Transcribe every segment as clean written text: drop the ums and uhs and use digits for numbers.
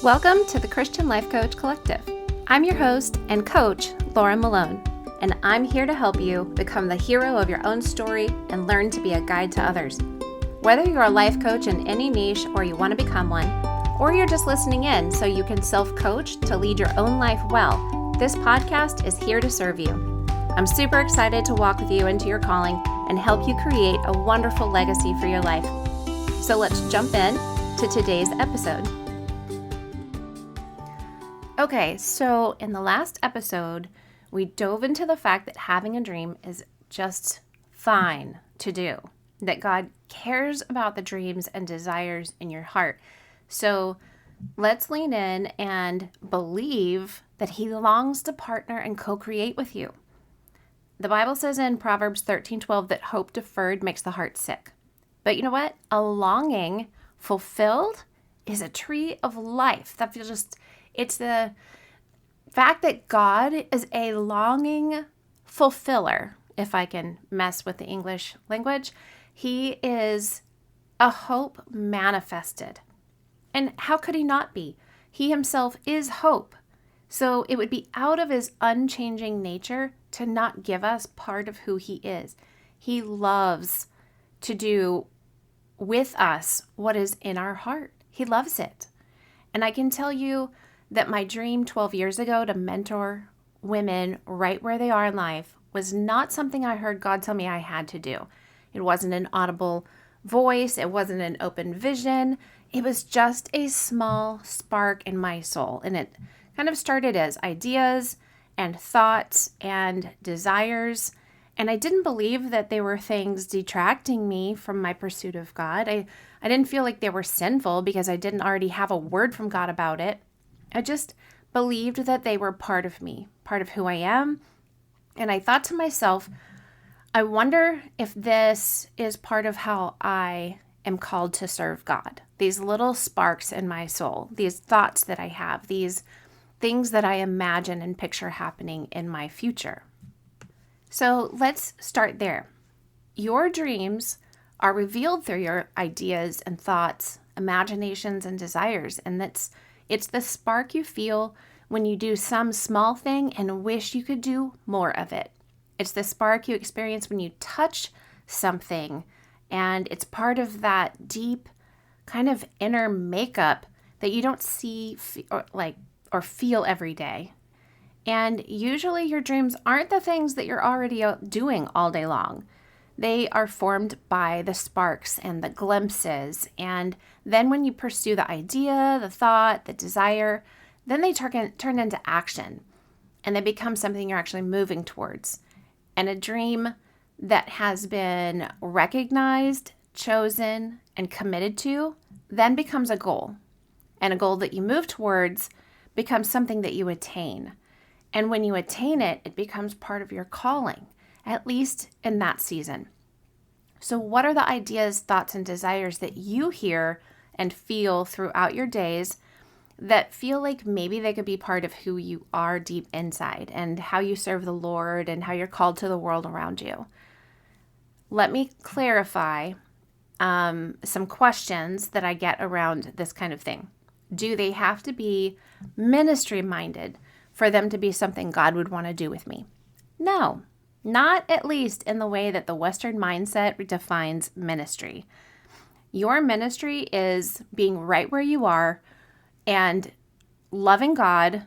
Welcome to the Christian Life Coach Collective. I'm your host and coach, Laura Malone, and I'm here to help you become the hero of your own story and learn to be a guide to others. Whether you're a life coach in any niche or you want to become one, or you're just listening in so you can self-coach to lead your own life well, this podcast is here to serve you. I'm super excited to walk with you into your calling and help you create a wonderful legacy for your life. So let's jump in to today's episode. Okay, so in the last episode, we dove into the fact that having a dream is just fine to do, that God cares about the dreams and desires in your heart. So let's lean in and believe that He longs to partner and co-create with you. The Bible says in Proverbs 13:12 that hope deferred makes the heart sick. But you know what? A longing fulfilled is a tree of life. That feels just... It's the fact that God is a longing fulfiller, if I can mess with the English language. He is a hope manifested. And how could He not be? He Himself is hope. So it would be out of His unchanging nature to not give us part of who He is. He loves to do with us what is in our heart. He loves it. And I can tell you that my dream 12 years ago to mentor women right where they are in life was not something I heard God tell me I had to do. It wasn't an audible voice. It wasn't an open vision. It was just a small spark in my soul. And it kind of started as ideas and thoughts and desires. And I didn't believe that they were things detracting me from my pursuit of God. I didn't feel like they were sinful because I didn't already have a word from God about it. I just believed that they were part of me, part of who I am. And I thought to myself, I wonder if this is part of how I am called to serve God. These little sparks in my soul, these thoughts that I have, these things that I imagine and picture happening in my future. So let's start there. Your dreams are revealed through your ideas and thoughts, imaginations and desires, and it's the spark you feel when you do some small thing and wish you could do more of it. It's the spark you experience when you touch something, and it's part of that deep kind of inner makeup that you don't see or feel every day. And usually your dreams aren't the things that you're already doing all day long. They are formed by the sparks and the glimpses. And then when you pursue the idea, the thought, the desire, then they turn into action. And they become something you're actually moving towards. And a dream that has been recognized, chosen, and committed to then becomes a goal. And a goal that you move towards becomes something that you attain. And when you attain it, it becomes part of your calling, at least in that season. So what are the ideas, thoughts, and desires that you hear and feel throughout your days that feel like maybe they could be part of who you are deep inside and how you serve the Lord and how you're called to the world around you? Let me clarify some questions that I get around this kind of thing. Do they have to be ministry-minded for them to be something God would want to do with me? No, not at least in the way that the Western mindset defines ministry. Your ministry is being right where you are and loving God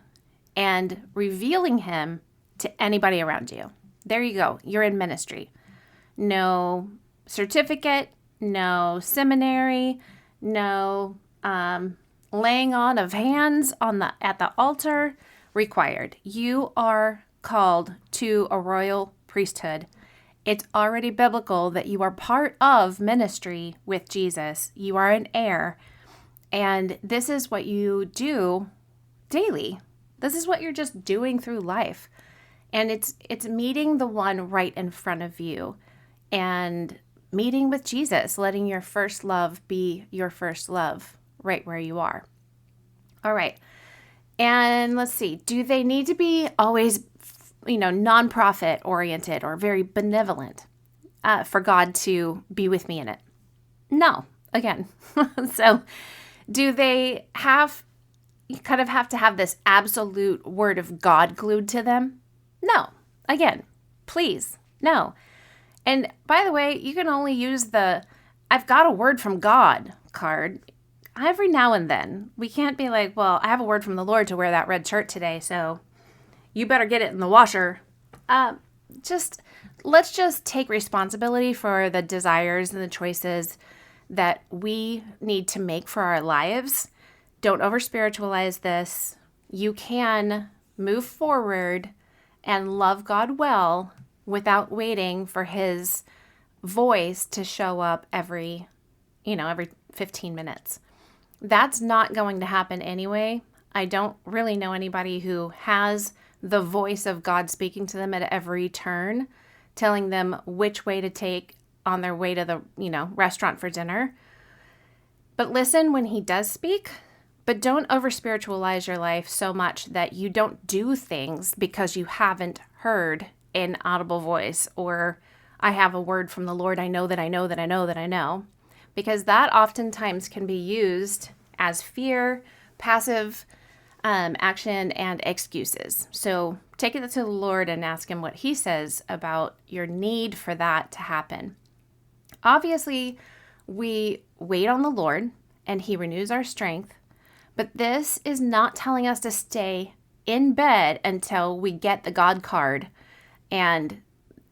and revealing Him to anybody around you. There you go. You're in ministry. No certificate, no seminary, no laying on of hands at the altar required. You are called to a royal priesthood. It's already biblical that you are part of ministry with Jesus. You are an heir. And this is what you do daily. This is what you're just doing through life. And it's meeting the one right in front of you and meeting with Jesus, letting your first love be your first love right where you are. All right. And let's see, do they need to be always, nonprofit oriented or very benevolent for God to be with me in it? No, again. So do they have you kind of have to have this absolute word of God glued to them? No. Again, please, no. And by the way, you can only use the I've got a word from God card every now and then. We can't be like, well, I have a word from the Lord to wear that red shirt today, so you better get it in the washer. Let's just take responsibility for the desires and the choices that we need to make for our lives. Don't over spiritualize this. You can move forward and love God well without waiting for his voice to show up every 15 minutes. That's not going to happen anyway. I don't really know anybody who has the voice of God speaking to them at every turn, telling them which way to take on their way to the, restaurant for dinner. But listen when he does speak, but don't over spiritualize your life so much that you don't do things because you haven't heard an audible voice or I have a word from the Lord. I know that I know that I know that I know. Because that oftentimes can be used as fear, passive action, and excuses. So take it to the Lord and ask him what he says about your need for that to happen. Obviously, we wait on the Lord and he renews our strength, but this is not telling us to stay in bed until we get the God card and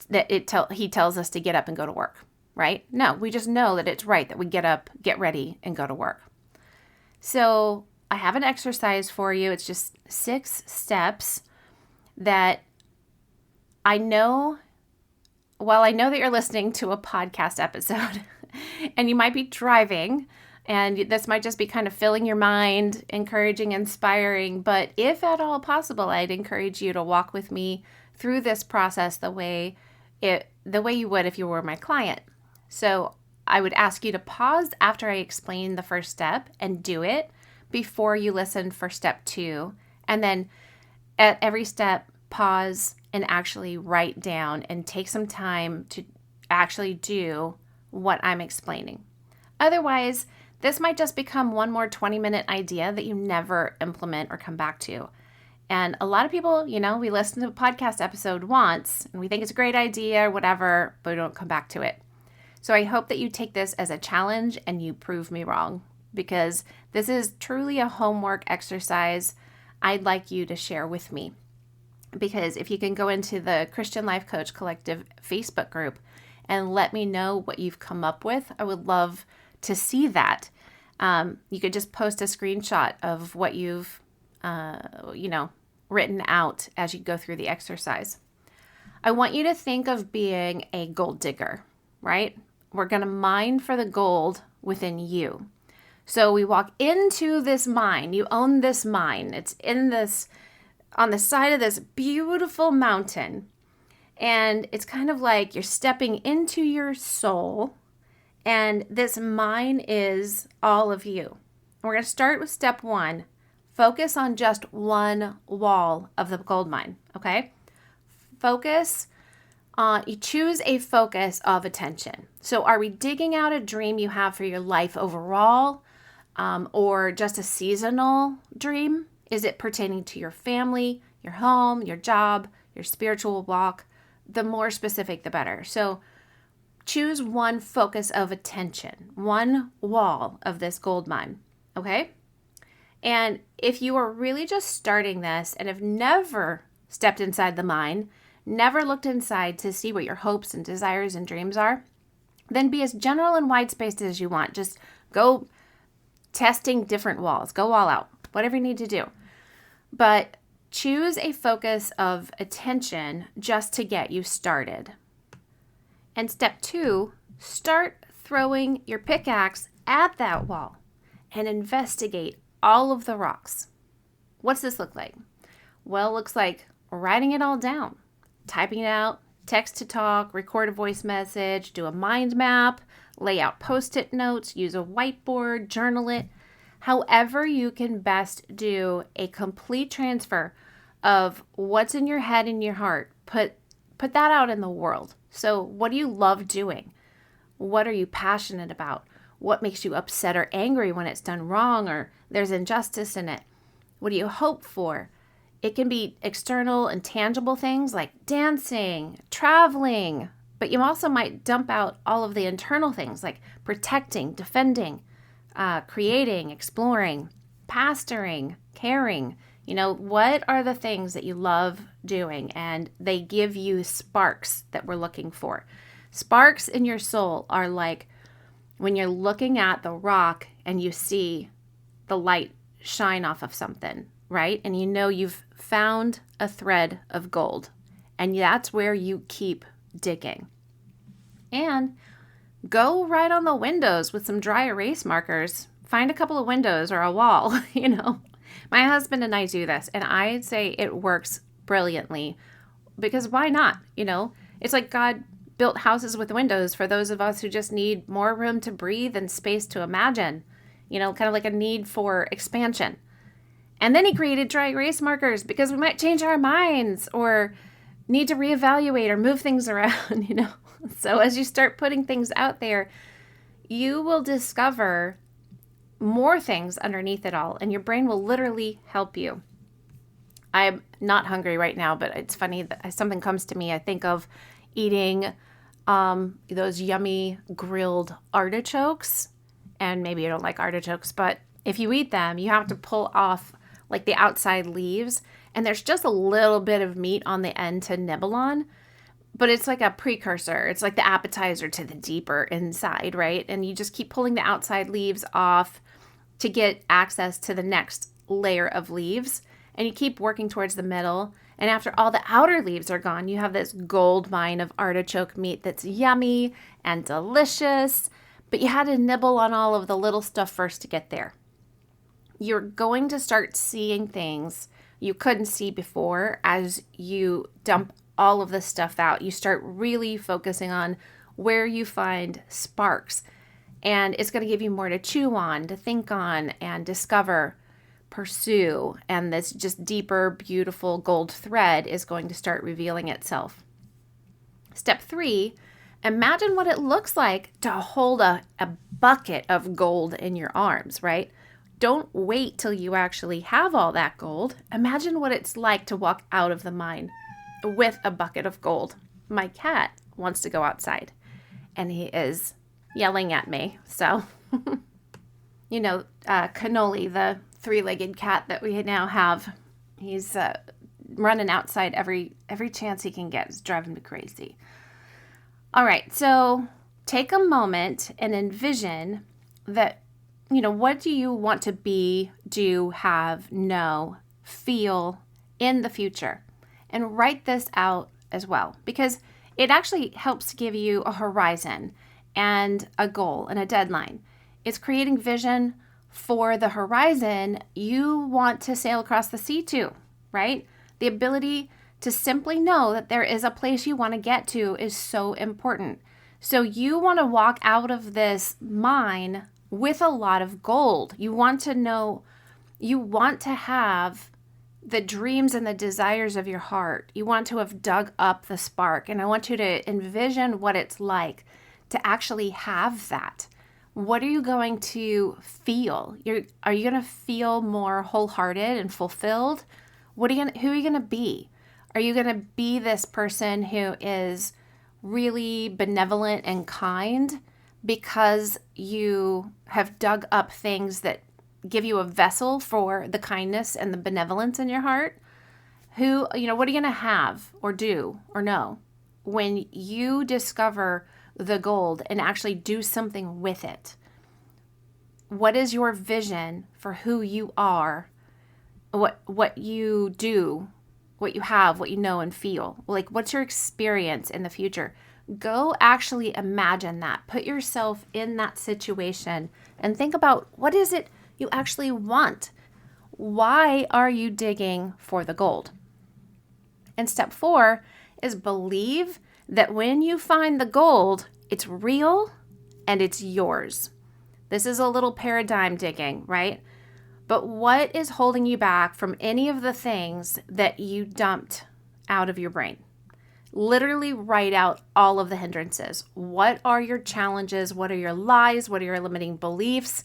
that he tells us to get up and go to work, right? No, we just know that it's right that we get up, get ready, and go to work. So I have an exercise for you. It's just 6 steps that I know that you're listening to a podcast episode and you might be driving and this might just be kind of filling your mind, encouraging, inspiring. But if at all possible, I'd encourage you to walk with me through this process the way you would if you were my client. So I would ask you to pause after I explain the first step and do it before you listen for step 2. And then at every step, pause and actually write down and take some time to actually do what I'm explaining. Otherwise, this might just become one more 20-minute idea that you never implement or come back to. And a lot of people, we listen to a podcast episode once and we think it's a great idea or whatever, but we don't come back to it. So I hope that you take this as a challenge and you prove me wrong, because this is truly a homework exercise I'd like you to share with me. Because if you can go into the Christian Life Coach Collective Facebook group and let me know what you've come up with, I would love to see that. You could just post a screenshot of what you've, written out as you go through the exercise. I want you to think of being a gold digger, right? We're going to mine for the gold within you. So we walk into this mine. You own this mine. It's on the side of this beautiful mountain. And it's kind of like you're stepping into your soul. And this mine is all of you. And we're going to start with step 1. Focus on just one wall of the gold mine, okay? You choose a focus of attention. So are we digging out a dream you have for your life overall, or just a seasonal dream? Is it pertaining to your family, your home, your job, your spiritual walk? The more specific, the better. So choose one focus of attention, one wall of this gold mine, okay? And if you are really just starting this and have never stepped inside the mine, never looked inside to see what your hopes and desires and dreams are, then be as general and wide spaced as you want. Just go testing different walls. Go all out, whatever you need to do. But choose a focus of attention just to get you started. And step 2, start throwing your pickaxe at that wall and investigate all of the rocks. What's this look like? Well, it looks like writing it all down, typing it out, text to talk, record a voice message, do a mind map, lay out Post-it notes, use a whiteboard, journal it. However you can best do a complete transfer of what's in your head and your heart. Put that out in the world. So what do you love doing? What are you passionate about? What makes you upset or angry when it's done wrong or there's injustice in it? What do you hope for? It can be external and tangible things like dancing, traveling, but you also might dump out all of the internal things like protecting, defending, creating, exploring, pastoring, caring. What are the things that you love doing? And they give you sparks that we're looking for. Sparks in your soul are like when you're looking at the rock and you see the light shine off of something, right? And you've found a thread of gold. And that's where you keep digging. And go right on the windows with some dry erase markers. Find a couple of windows or a wall, My husband and I do this, and I'd say it works brilliantly because why not? It's like God built houses with windows for those of us who just need more room to breathe and space to imagine, kind of like a need for expansion. And then he created dry erase markers because we might change our minds or need to reevaluate or move things around, So as you start putting things out there, you will discover more things underneath it all, and your brain will literally help you. I'm not hungry right now, but it's funny that something comes to me. I think of eating those yummy grilled artichokes, and maybe you don't like artichokes, but if you eat them, you have to pull off like the outside leaves, and there's just a little bit of meat on the end to nibble on. But it's like a precursor. It's like the appetizer to the deeper inside, right? And you just keep pulling the outside leaves off to get access to the next layer of leaves. And you keep working towards the middle. And after all the outer leaves are gone, you have this gold mine of artichoke meat that's yummy and delicious. But you had to nibble on all of the little stuff first to get there. You're going to start seeing things you couldn't see before as you dump all of this stuff out. You start really focusing on where you find sparks, and it's going to give you more to chew on, to think on, and discover, pursue, and this just deeper, beautiful gold thread is going to start revealing itself. Step 3, imagine what it looks like to hold a bucket of gold in your arms, right? Don't wait till you actually have all that gold. Imagine what it's like to walk out of the mine with a bucket of gold. My cat wants to go outside and he is yelling at me. So, Cannoli, the 3-legged cat that we now have, he's running outside every chance he can get. It's driving me crazy. All right, so take a moment and envision that, what do you want to be, do, have, know, feel in the future? And write this out as well, because it actually helps give you a horizon and a goal and a deadline. It's creating vision for the horizon you want to sail across the sea to, right? The ability to simply know that there is a place you want to get to is so important. So you want to walk out of this mine with a lot of gold. You want to know, you want to have the dreams and the desires of your heart. You want to have dug up the spark. And I want you to envision what it's like to actually have that. What are you going to feel? Are you going to feel more wholehearted and fulfilled? Who are you going to be? Are you going to be this person who is really benevolent and kind because you have dug up things that give you a vessel for the kindness and the benevolence in your heart? What are you going to have or do or know when you discover the gold and actually do something with it? What is your vision for who you are, what you do, what you have, what you know and feel? Like, what's your experience in the future? Go actually imagine that. Put yourself in that situation and think about, what is it you actually want? Why are you digging for the gold? And step 4 is believe that when you find the gold, it's real and it's yours. This is a little paradigm digging, right? But what is holding you back from any of the things that you dumped out of your brain? Literally write out all of the hindrances. What are your challenges? What are your lies? What are your limiting beliefs?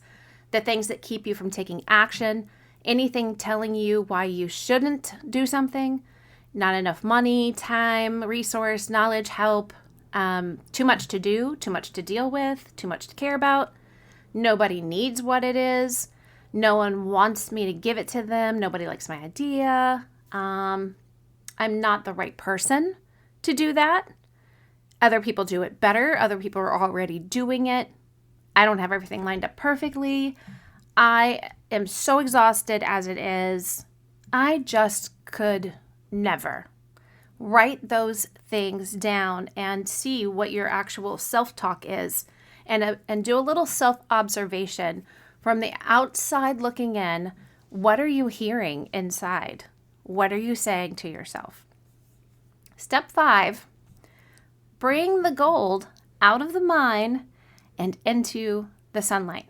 The things that keep you from taking action. anything telling you why you shouldn't do something, not enough money, time, resource, knowledge, help, too much to do, too much to deal with, too much to care about. Nobody needs what it is. No one wants me to give it to them. Nobody likes my idea. I'm not the right person to do that. Other people do it better. Other people are already doing it. I don't have everything lined up perfectly. I am so exhausted as it is. I just could never. Write those things down and see what your actual self-talk is, and do a little self-observation from the outside looking in. What are you hearing inside? What are you saying to yourself? Step 5, bring the gold out of the mine and into the sunlight.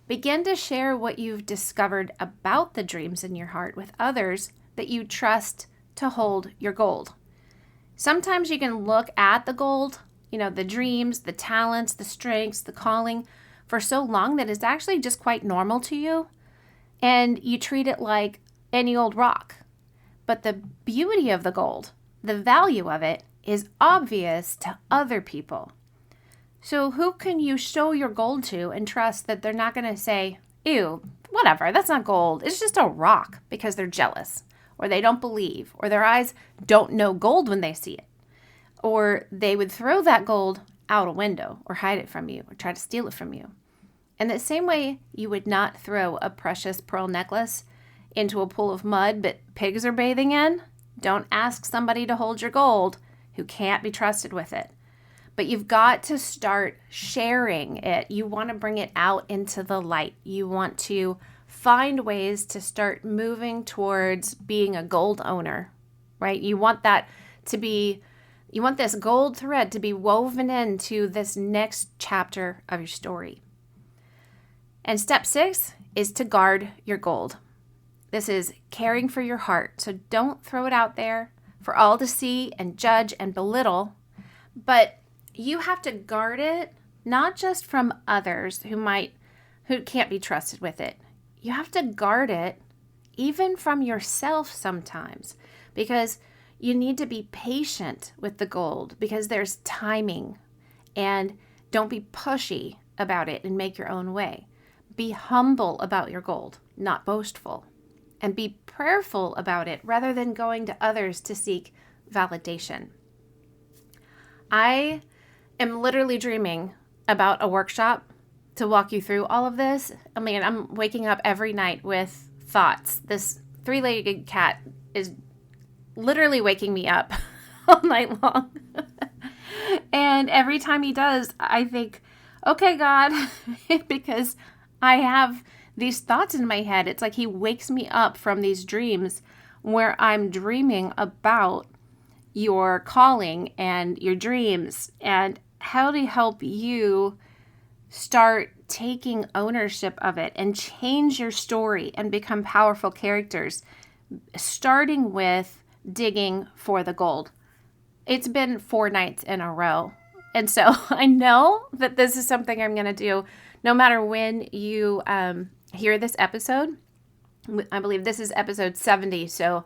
Begin to share what you've discovered about the dreams in your heart with others that you trust to hold your gold. Sometimes you can look at the gold, the dreams, the talents, the strengths, the calling, for so long that it's actually just quite normal to you, and you treat it like any old rock. But the beauty of the gold, the value of it, is obvious to other people. So who can you show your gold to and trust that they're not going to say, ew, whatever, that's not gold, it's just a rock, because they're jealous, or they don't believe, or their eyes don't know gold when they see it, or they would throw that gold out a window or hide it from you or try to steal it from you. In the same way, you would not throw a precious pearl necklace into a pool of mud that pigs are bathing in. Don't ask somebody to hold your gold who can't be trusted with it. But you've got to start sharing it. You want to bring it out into the light. You want to find ways to start moving towards being a gold owner, right? You want this gold thread to be woven into this next chapter of your story. And step 6 is to guard your gold. This is caring for your heart. So don't throw it out there for all to see and judge and belittle, but you have to guard it, not just from others who can't be trusted with it. You have to guard it even from yourself sometimes, because you need to be patient with the gold, because there's timing, and don't be pushy about it and make your own way. Be humble about your gold, not boastful, and be prayerful about it rather than going to others to seek validation. I am literally dreaming about a workshop to walk you through all of this. I mean, I'm waking up every night with thoughts. This 3-legged cat is literally waking me up all night long. And every time he does, I think, okay, God, because I have these thoughts in my head. It's like he wakes me up from these dreams where I'm dreaming about your calling and your dreams and how to help you start taking ownership of it and change your story and become powerful characters, starting with digging for the gold. It's been 4 nights in a row. And so I know that this is something I'm going to do no matter when you hear this episode. I believe this is episode 70. So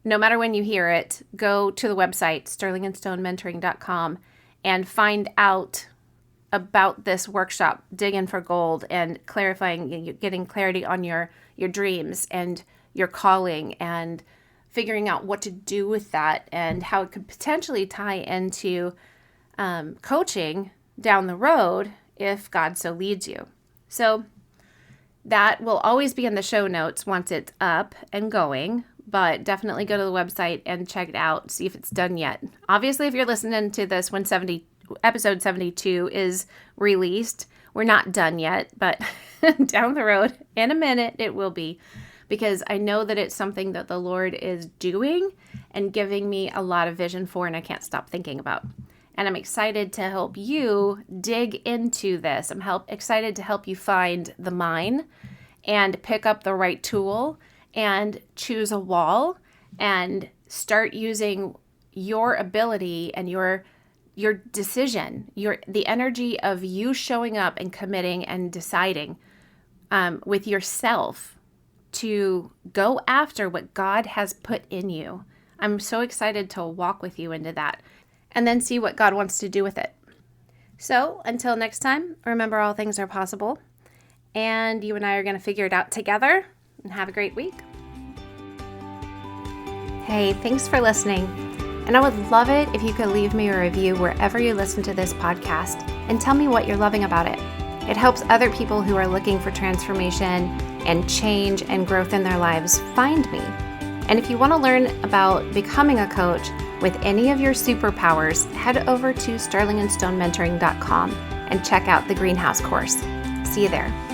no matter when you hear it, go to the website, sterlingandstonementoring.com, and find out about this workshop, Digging for Gold, and clarifying, getting clarity on your dreams and your calling, and figuring out what to do with that and how it could potentially tie into coaching down the road if God so leads you. So that will always be in the show notes once it's up and going, but definitely go to the website and check it out, see if it's done yet. Obviously, if you're listening to this when episode 72 is released, we're not done yet, but down the road in a minute it will be, because I know that it's something that the Lord is doing and giving me a lot of vision for, and I can't stop thinking about. And I'm excited to help you dig into this. I'm excited to help you find the mine and pick up the right tool and choose a wall and start using your ability and your decision, the energy of you showing up and committing and deciding with yourself to go after what God has put in you. I'm so excited to walk with you into that and then see what God wants to do with it. So until next time, remember all things are possible, and you and I are going to figure it out together, and have a great week. Hey, thanks for listening. And I would love it if you could leave me a review wherever you listen to this podcast and tell me what you're loving about it. It helps other people who are looking for transformation and change and growth in their lives find me. And if you want to learn about becoming a coach with any of your superpowers, head over to sterlingandstonementoring.com and check out the Greenhouse course. See you there.